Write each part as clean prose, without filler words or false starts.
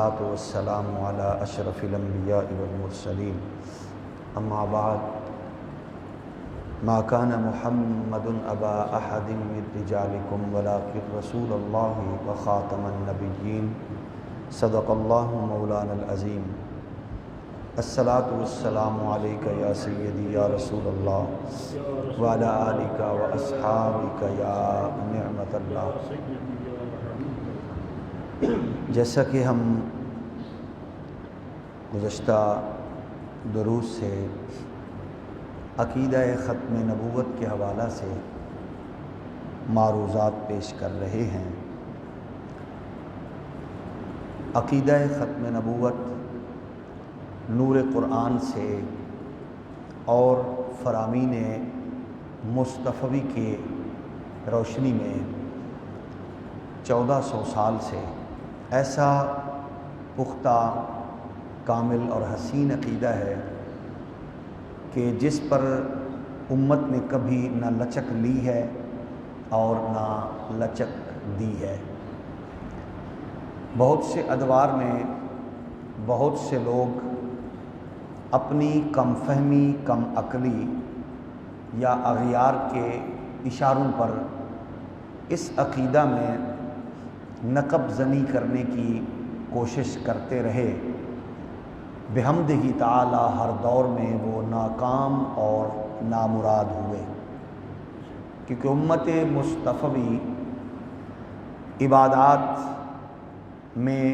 والسلام على أشرف الأنبياء والمرسلين أما بعد ما كان محمد أبا أحد من رجالكم ولكن رسول الله وخاتم النبيين صدق الله مولانا العظيم الصلاة والسلام عليك يا سيدي يا رسول الله وعلى آلك وأصحابك يا نعمة الله۔ جیسا کہ ہم گزشتہ دروس سے عقیدہ ختم نبوت کے حوالہ سے معروضات پیش کر رہے ہیں۔ عقیدہ ختم نبوت نور قرآن سے اور فرامین مصطفی کے روشنی میں 1400 سال سے ایسا پختہ، کامل اور حسین عقیدہ ہے کہ جس پر امت نے کبھی نہ لچک لی ہے اور نہ لچک دی ہے۔ بہت سے ادوار میں بہت سے لوگ اپنی کم فہمی، کم عقلی یا اغیار کے اشاروں پر اس عقیدہ میں نقب زنی کرنے کی کوشش کرتے رہے۔ بحمدہ تعالی ہر دور میں وہ ناکام اور نامراد ہوئے، کیونکہ امت مصطفی عبادات میں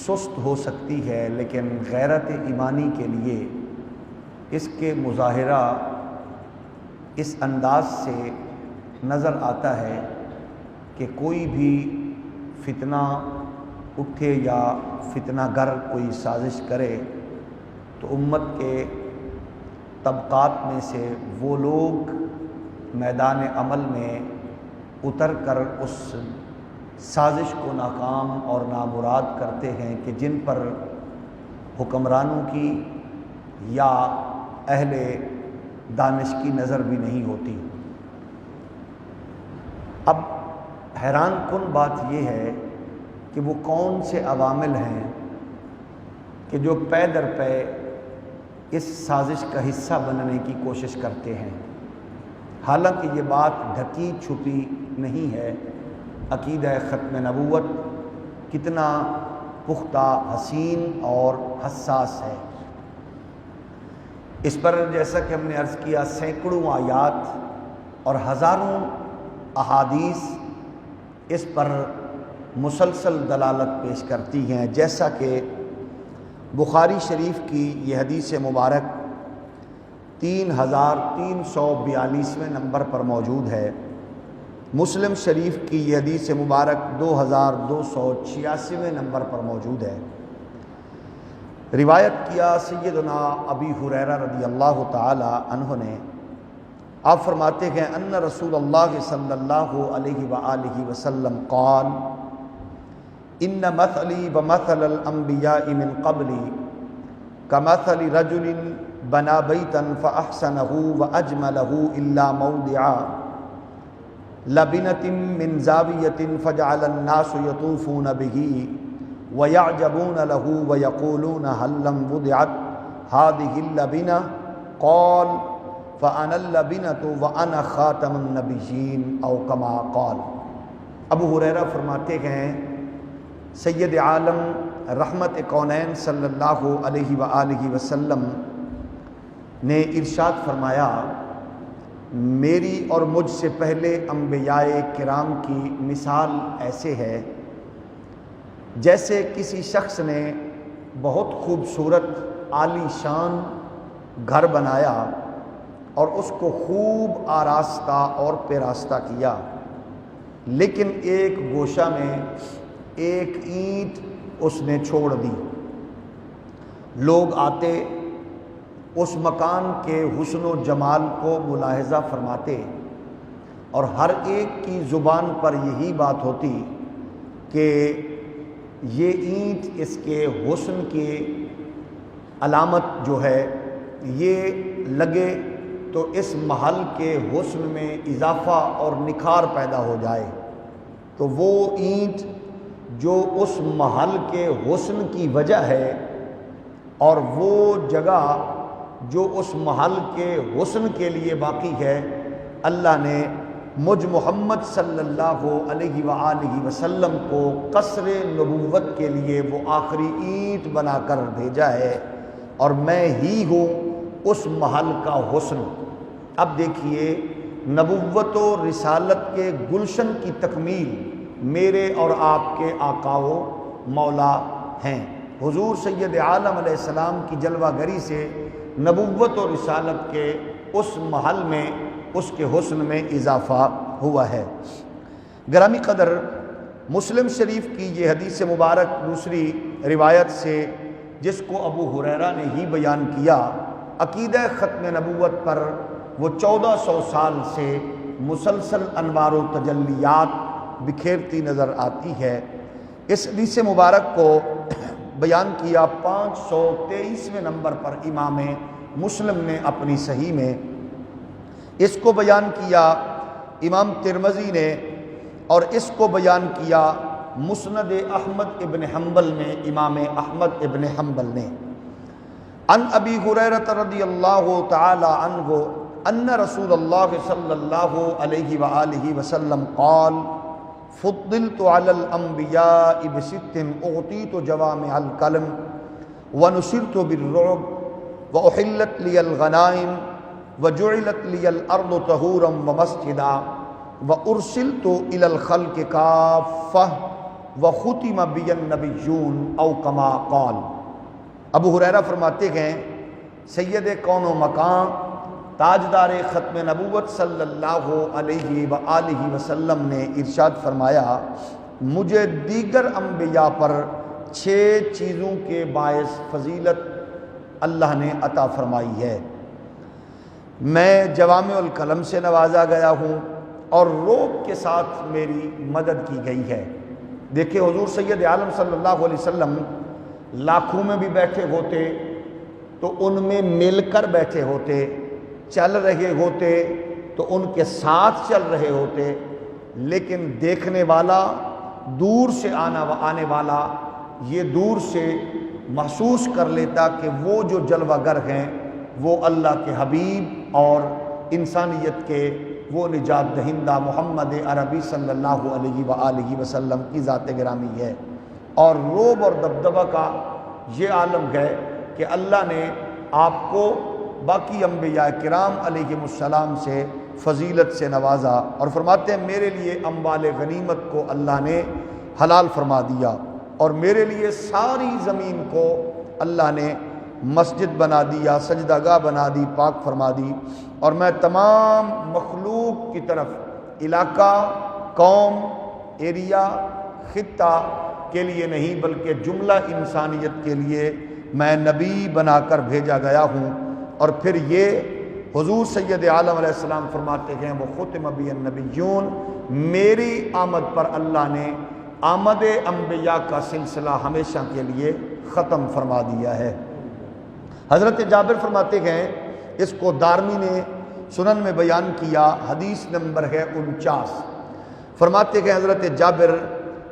سست ہو سکتی ہے، لیکن غیرت ایمانی کے لیے اس کے مظاہرہ اس انداز سے نظر آتا ہے کہ کوئی بھی فتنہ اٹھے یا فتنہ گر کوئی سازش کرے تو امت کے طبقات میں سے وہ لوگ میدان عمل میں اتر کر اس سازش کو ناکام اور نامراد کرتے ہیں کہ جن پر حکمرانوں کی یا اہل دانش کی نظر بھی نہیں ہوتی۔ اب حیران کن بات یہ ہے کہ وہ کون سے عوامل ہیں کہ جو پے در پے اس سازش کا حصہ بننے کی کوشش کرتے ہیں، حالانکہ یہ بات ڈھکی چھپی نہیں ہے۔ عقیدہ ختم نبوت کتنا پختہ، حسین اور حساس ہے۔ اس پر جیسا کہ ہم نے عرض کیا، سینکڑوں آیات اور ہزاروں احادیث اس پر مسلسل دلالت پیش کرتی ہیں، جیسا کہ بخاری شریف کی یہ حدیث مبارک 3342 نمبر پر موجود ہے۔ مسلم شریف کی یہ حدیث مبارک 2286 نمبر پر موجود ہے۔ روایت کیا سیدنا ابی ہریرہ رضی اللہ تعالی عنہ نے، آپ فرماتے ہیں ان رسول اللہ صلی اللہ علیہ وآلہ وسلم قال ان مثلی ومثل الانبیاء من قبلی کمثل رجل بنا بیتا فاحسنہ واجملہ الا موضع لبنۃ من زاویۃ فجعل الناس یطوفون بہ ویعجبون لہ ویقولون هل لم وضعت هذه اللبنۃ قال فَأَنَا اللَّبِنَةُ وَأَنَا خَاتَمُ النَّبِيِّينَ او کما قال۔ ابو ہریرہ فرماتے ہیں سید عالم رحمت کونین صلی اللہ علیہ وآلہ وسلم نے ارشاد فرمایا، میری اور مجھ سے پہلے انبیاء کرام کی مثال ایسے ہے جیسے کسی شخص نے بہت خوبصورت عالی شان گھر بنایا اور اس کو خوب آراستہ اور پیراستہ کیا، لیکن ایک گوشہ میں ایک اینٹ اس نے چھوڑ دی۔ لوگ آتے اس مکان کے حسن و جمال کو ملاحظہ فرماتے اور ہر ایک کی زبان پر یہی بات ہوتی کہ یہ اینٹ اس کے حسن کی علامت جو ہے یہ لگے تو اس محل کے حسن میں اضافہ اور نکھار پیدا ہو جائے۔ تو وہ اینٹ جو اس محل کے حسن کی وجہ ہے، اور وہ جگہ جو اس محل کے حسن کے لیے باقی ہے، اللہ نے مجھ محمد صلی اللہ علیہ وآلہ وسلم کو قصر نبوت کے لیے وہ آخری اینٹ بنا کر بھیجا ہے، اور میں ہی ہوں اس محل کا حسن۔ اب دیکھیے، نبوت و رسالت کے گلشن کی تکمیل میرے اور آپ کے آقا و مولا ہیں۔ حضور سید عالم علیہ السلام کی جلوہ گری سے نبوت و رسالت کے اس محل میں، اس کے حسن میں اضافہ ہوا ہے۔ گرامی قدر، مسلم شریف کی یہ حدیث مبارک دوسری روایت سے، جس کو ابو ہریرہ نے ہی بیان کیا، عقیدہ ختم نبوت پر وہ 1400 سال سے مسلسل انوار و تجلیات بکھیرتی نظر آتی ہے۔ اس حدیث مبارک کو بیان کیا 523ویں نمبر پر امام مسلم نے اپنی صحیح میں، اس کو بیان کیا امام ترمذی نے، اور اس کو بیان کیا مسند احمد ابن حنبل میں امام احمد ابن حنبل نے۔ عن ابی ہریرہ رضی اللہ تعالی عنہ ان رسول اللہ صلی اللہ علیہ وآلہ وسلم قال فضلت علی الانبیاء بست اعطیت جوامع الکلم ونصرت بالرعب واحلت لی الغنائم وجعلت لی الارض طہورا ومسجدا وارسلت الی الخلق کافہ وختم بی النبیون او کما قال۔ ابو ہریرہ فرماتے ہیں، سید کون و مکان، تاجدار ختم نبوت صلی اللہ علیہ وآلہ وسلم نے ارشاد فرمایا، مجھے دیگر انبیاء پر 6 چیزوں کے باعث فضیلت اللہ نے عطا فرمائی ہے۔ میں جوامع الکلم سے نوازا گیا ہوں اور رعب کے ساتھ میری مدد کی گئی ہے۔ دیکھیں، حضور سید عالم صلی اللہ علیہ وسلم لاکھوں میں بھی بیٹھے ہوتے تو ان میں مل کر بیٹھے ہوتے، چل رہے ہوتے تو ان کے ساتھ چل رہے ہوتے، لیکن دیکھنے والا، دور سے آنے والا یہ دور سے محسوس کر لیتا کہ وہ جو جلوہ گر ہیں وہ اللہ کے حبیب اور انسانیت کے وہ نجات دہندہ محمد عربی صلی اللہ علیہ وآلہ وسلم کی ذات گرامی ہے۔ اور رعب اور دبدبہ کا یہ عالم ہے کہ اللہ نے آپ کو باقی انبیاء کرام علیہ السلام سے فضیلت سے نوازا، اور فرماتے ہیں میرے لیے اموال غنیمت کو اللہ نے حلال فرما دیا، اور میرے لیے ساری زمین کو اللہ نے مسجد بنا دیا، سجدہ گاہ بنا دی، پاک فرما دی، اور میں تمام مخلوق کی طرف علاقہ، قوم، ایریا، خطہ کے لیے نہیں بلکہ جملہ انسانیت کے لیے میں نبی بنا کر بھیجا گیا ہوں۔ اور پھر یہ حضور سید عالم علیہ السلام فرماتے ہیں، وہ ختم بی النبیون، میری آمد پر اللہ نے آمد انبیاء کا سلسلہ ہمیشہ کے لیے ختم فرما دیا ہے۔ حضرت جابر فرماتے ہیں، اس کو دارمی نے سنن میں بیان کیا، حدیث نمبر ہے 49۔ فرماتے ہیں حضرت جابر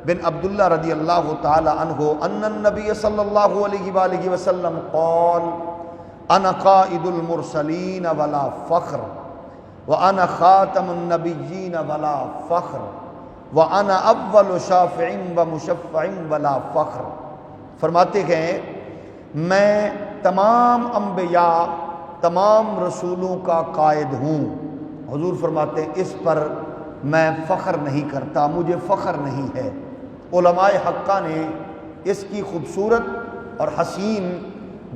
بن عبداللہ رضی اللہ تعالی عنہ ان النبی صلی اللہ علیہ وآلہ وسلم قال انا قائد المرسلین ولا فخر وانا خاتم النبیین ولا فخر وانا اول شافع ومشفع ولا فخر۔ فرماتے ہیں میں تمام انبیاء، تمام رسولوں کا قائد ہوں۔ حضور فرماتے ہیں اس پر میں فخر نہیں کرتا، مجھے فخر نہیں ہے۔ علماء حقہ نے اس کی خوبصورت اور حسین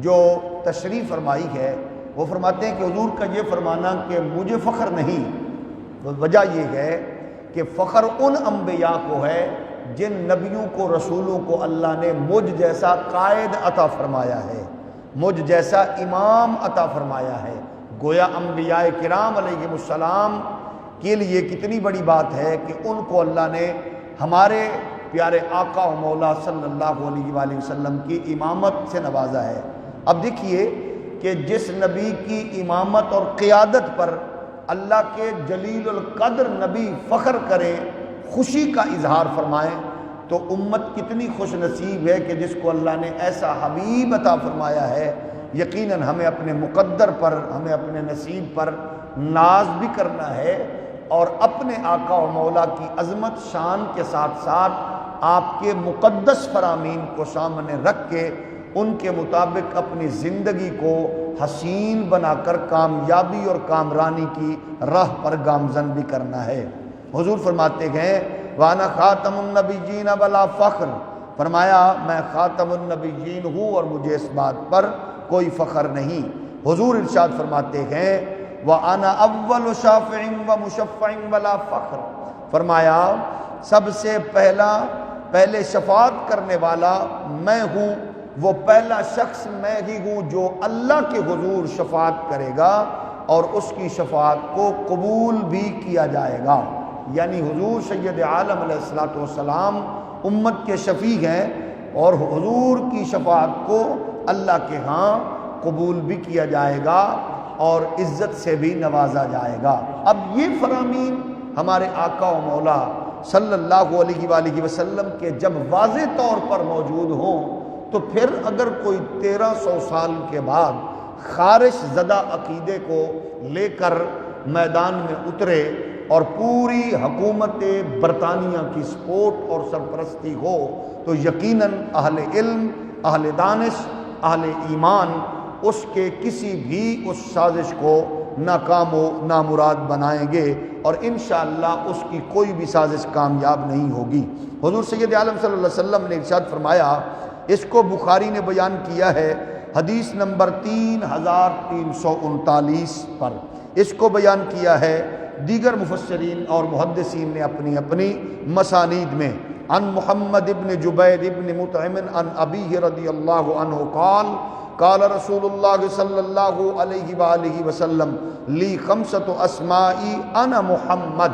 جو تشریح فرمائی ہے، وہ فرماتے ہیں کہ حضور کا یہ فرمانا کہ مجھے فخر نہیں، وجہ یہ ہے کہ فخر ان انبیاء کو ہے جن نبیوں کو، رسولوں کو اللہ نے مجھ جیسا قائد عطا فرمایا ہے، مجھ جیسا امام عطا فرمایا ہے۔ گویا انبیاء کرام علیہ السلام کے لیے کتنی بڑی بات ہے کہ ان کو اللہ نے ہمارے پیارے آقا و مولا صلی اللہ علیہ وآلہ وسلم کی امامت سے نوازا ہے۔ اب دیکھیے کہ جس نبی کی امامت اور قیادت پر اللہ کے جلیل القدر نبی فخر کریں، خوشی کا اظہار فرمائیں، تو امت کتنی خوش نصیب ہے کہ جس کو اللہ نے ایسا حبیب عطا فرمایا ہے۔ یقیناً ہمیں اپنے مقدر پر، ہمیں اپنے نصیب پر ناز بھی کرنا ہے، اور اپنے آقا و مولا کی عظمت شان کے ساتھ ساتھ آپ کے مقدس فرامین کو سامنے رکھ کے ان کے مطابق اپنی زندگی کو حسین بنا کر کامیابی اور کامرانی کی راہ پر گامزن بھی کرنا ہے۔ حضور فرماتے ہیں وَأَنَا خَاتَمُ النَّبِيِّينَ وَلَا فَخْرٌ، فرمایا میں خاتم النبیین ہوں اور مجھے اس بات پر کوئی فخر نہیں۔ حضور ارشاد فرماتے ہیں وَأَنَا أَوَّلُ شَافِعٍ وَمُشَفَّعٍ وَلَا فَخْرٌ، فرمایا سب سے پہلے شفاعت کرنے والا میں ہوں، وہ پہلا شخص میں ہی ہوں جو اللہ کے حضور شفاعت کرے گا اور اس کی شفاعت کو قبول بھی کیا جائے گا۔ یعنی حضور سید عالم علیہ الصلوۃ والسلام امت کے شفیع ہیں، اور حضور کی شفاعت کو اللہ کے ہاں قبول بھی کیا جائے گا اور عزت سے بھی نوازا جائے گا۔ اب یہ فرامین ہمارے آقا و مولا صلی اللہ علیہ وآلہ وسلم کے جب واضح طور پر موجود ہوں، تو پھر اگر کوئی 1300 سال کے بعد خارش زدہ عقیدے کو لے کر میدان میں اترے اور پوری حکومت برطانیہ کی سپورٹ اور سرپرستی ہو، تو یقیناً اہل علم، اہل دانش، اہل ایمان اس کے کسی بھی اس سازش کو ناکام و نامراد بنائیں گے، اور انشاءاللہ اس کی کوئی بھی سازش کامیاب نہیں ہوگی۔ حضور سید عالم صلی اللہ علیہ وسلم نے ارشاد فرمایا، اس کو بخاری نے بیان کیا ہے حدیث نمبر 3339 پر، اس کو بیان کیا ہے دیگر مفسرین اور محدثین نے اپنی اپنی مسانید میں۔ عن محمد ابن جبیر ابن مطعم عن ابیہ رضی اللہ عنہ قال قال رسول اللہ صلی اللہ علیہ وآلہ وسلم لی خمسۃ اسمائی انا محمد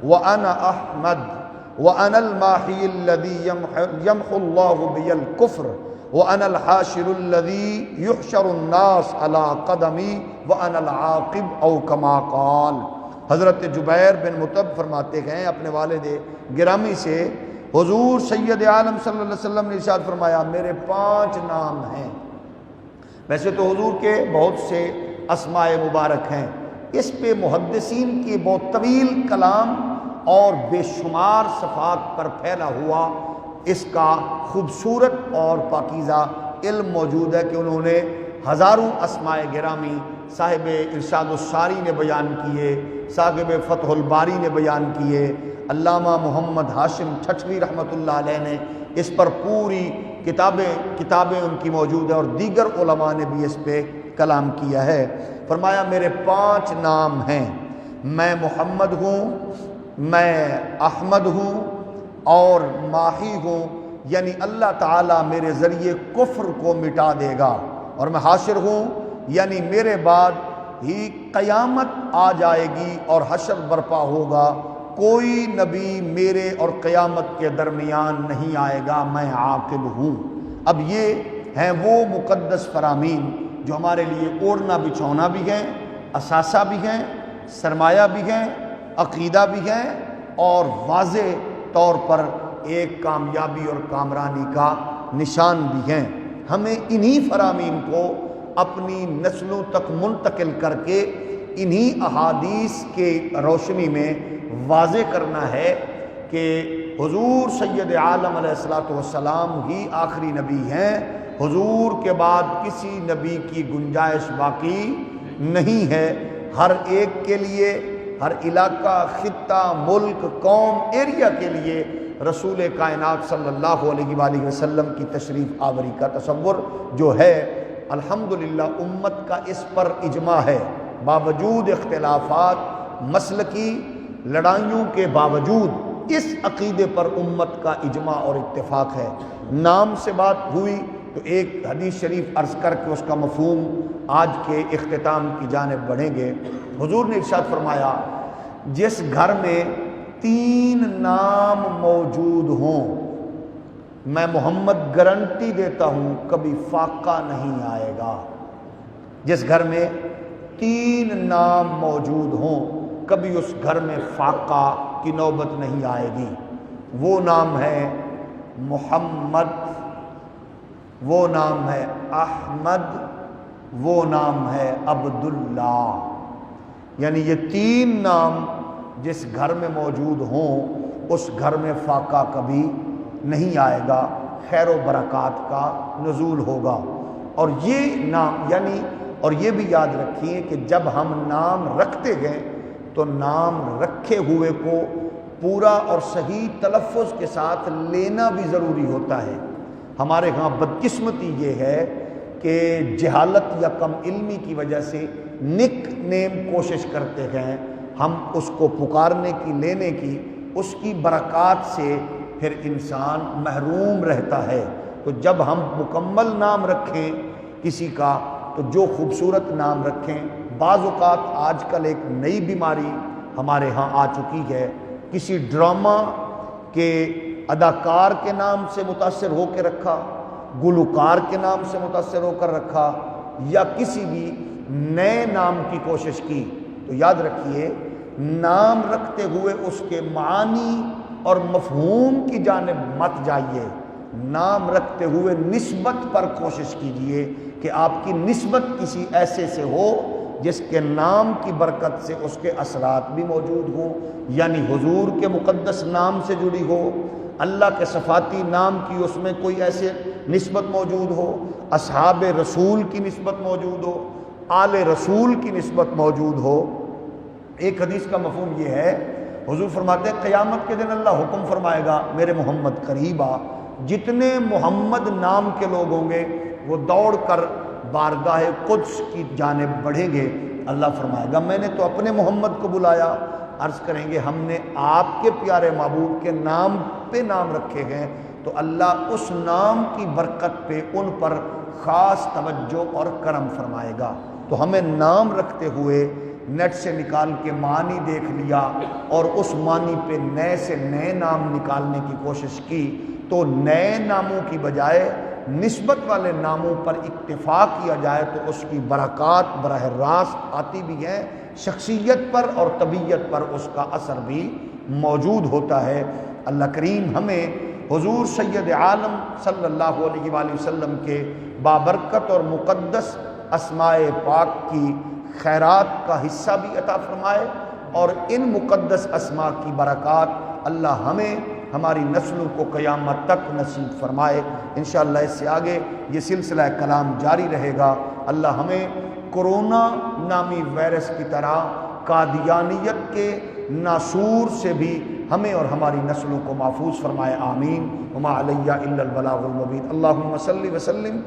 وانا احمد وانا الماحی الذی یمحو اللہ بی الکفر وانا الحاشر الذی یحشر الناس علی قدمی وانا العاقب او کما قال۔ حضرت جبیر بن مطعم فرماتے ہیں اپنے والد گرامی سے، حضور سید عالم صلی اللہ علیہ وسلم نے ارشاد فرمایا میرے 5 نام ہیں۔ ویسے تو حضور کے بہت سے اسماء مبارک ہیں، اس پہ محدثین کی بہت طویل کلام اور بے شمار صفحات پر پھیلا ہوا اس کا خوبصورت اور پاکیزہ علم موجود ہے کہ انہوں نے ہزاروں اسماء گرامی صاحب ارشاد الساری نے بیان کیے، صاحب فتح الباری نے بیان کیے، علامہ محمد ہاشم ٹھٹوی رحمۃ اللہ علیہ نے اس پر پوری کتابیں ان کی موجود ہیں، اور دیگر علماء نے بھی اس پہ کلام کیا ہے۔ فرمایا میرے 5 نام ہیں، میں محمد ہوں، میں احمد ہوں اور ماحی ہوں، یعنی اللہ تعالیٰ میرے ذریعے کفر کو مٹا دے گا، اور میں حاشر ہوں یعنی میرے بعد ہی قیامت آ جائے گی اور حشر برپا ہوگا، کوئی نبی میرے اور قیامت کے درمیان نہیں آئے گا، میں عاقب ہوں۔ اب یہ ہیں وہ مقدس فرامین جو ہمارے لیے اوڑھنا بچھونا بھی ہیں، اثاثہ بھی ہیں، سرمایہ بھی ہیں، عقیدہ بھی ہیں، اور واضح طور پر ایک کامیابی اور کامرانی کا نشان بھی ہیں۔ ہمیں انہی فرامین کو اپنی نسلوں تک منتقل کر کے انہی احادیث کے روشنی میں واضح کرنا ہے کہ حضور سید عالم علیہ الصلوۃ والسلام ہی آخری نبی ہیں، حضور کے بعد کسی نبی کی گنجائش باقی نہیں ہے۔ ہر ایک کے لیے، ہر علاقہ، خطہ، ملک، قوم، ایریا کے لیے رسول کائنات صلی اللہ علیہ وآلہ وسلم کی تشریف آوری کا تصور جو ہے، الحمدللہ امت کا اس پر اجماع ہے، باوجود اختلافات، مسلکی لڑائیوں کے باوجود اس عقیدے پر امت کا اجماع اور اتفاق ہے۔ نام سے بات ہوئی تو ایک حدیث شریف عرض کر کے اس کا مفہوم آج کے اختتام کی جانب بڑھیں گے۔ حضور نے ارشاد فرمایا جس گھر میں 3 نام موجود ہوں، میں محمد گارنٹی دیتا ہوں کبھی فاقہ نہیں آئے گا۔ جس گھر میں 3 نام موجود ہوں کبھی اس گھر میں فاقہ کی نوبت نہیں آئے گی۔ وہ نام ہے محمد وہ نام ہے احمد، وہ نام ہے عبداللہ، یعنی یہ تین نام جس گھر میں موجود ہوں اس گھر میں فاقہ کبھی نہیں آئے گا، خیر و برکات کا نزول ہوگا۔ اور یہ نام اور یہ بھی یاد رکھیے کہ جب ہم نام رکھتے گئے تو نام رکھے ہوئے کو پورا اور صحیح تلفظ کے ساتھ لینا بھی ضروری ہوتا ہے۔ ہمارے ہاں بدقسمتی یہ ہے کہ جہالت یا کم علمی کی وجہ سے نک نیم کوشش کرتے ہیں ہم اس کو پکارنے کی، لینے کی، اس کی برکات سے پھر انسان محروم رہتا ہے۔ تو جب ہم مکمل نام رکھیں کسی کا تو جو خوبصورت نام رکھیں۔ بعض اوقات آج کل ایک نئی بیماری ہمارے ہاں آ چکی ہے، کسی ڈرامہ کے اداکار کے نام سے متاثر ہو کے رکھا، گلوکار کے نام سے متاثر ہو کر رکھا، یا کسی بھی نئے نام کی کوشش کی۔ تو یاد رکھیے نام رکھتے ہوئے اس کے معانی اور مفہوم کی جانب مت جائیے، نام رکھتے ہوئے نسبت پر کوشش کیجئے کہ آپ کی نسبت کسی ایسے سے ہو جس کے نام کی برکت سے اس کے اثرات بھی موجود ہوں، یعنی حضور کے مقدس نام سے جڑی ہو، اللہ کے صفاتی نام کی اس میں کوئی ایسے نسبت موجود ہو، اصحاب رسول کی نسبت موجود ہو، آل رسول کی نسبت موجود ہو۔ ایک حدیث کا مفہوم یہ ہے، حضور فرماتے ہیں قیامت کے دن اللہ حکم فرمائے گا میرے محمد قریب آ، جتنے محمد نام کے لوگ ہوں گے وہ دوڑ کر بارگاہ قدس کی جانب بڑھیں گے۔ اللہ فرمائے گا میں نے تو اپنے محمد کو بلایا۔ عرض کریں گے ہم نے آپ کے پیارے محبوب کے نام پہ نام رکھے ہیں، تو اللہ اس نام کی برکت پہ ان پر خاص توجہ اور کرم فرمائے گا۔ تو ہمیں نام رکھتے ہوئے نیٹ سے نکال کے معنی دیکھ لیا اور اس معنی پہ نئے سے نئے نام نکالنے کی کوشش کی، تو نئے ناموں کی بجائے نسبت والے ناموں پر اکتفا کیا جائے تو اس کی برکات براہ راست آتی بھی ہیں، شخصیت پر اور طبیعت پر اس کا اثر بھی موجود ہوتا ہے۔ اللہ کریم ہمیں حضور سید عالم صلی اللہ علیہ وآلہ وسلم کے بابرکت اور مقدس اسماء پاک کی خیرات کا حصہ بھی عطا فرمائے، اور ان مقدس اسماء کی برکات اللہ ہمیں ہماری نسلوں کو قیامت تک نصیب فرمائے۔ انشاءاللہ اس سے آگے یہ سلسلہ کلام جاری رہے گا۔ اللہ ہمیں کرونا نامی وائرس کی طرح قادیانیت کے ناسور سے بھی ہمیں اور ہماری نسلوں کو محفوظ فرمائے، آمین۔ وما علیہ الا البلاغ المبین۔ اللہم صلی وسلم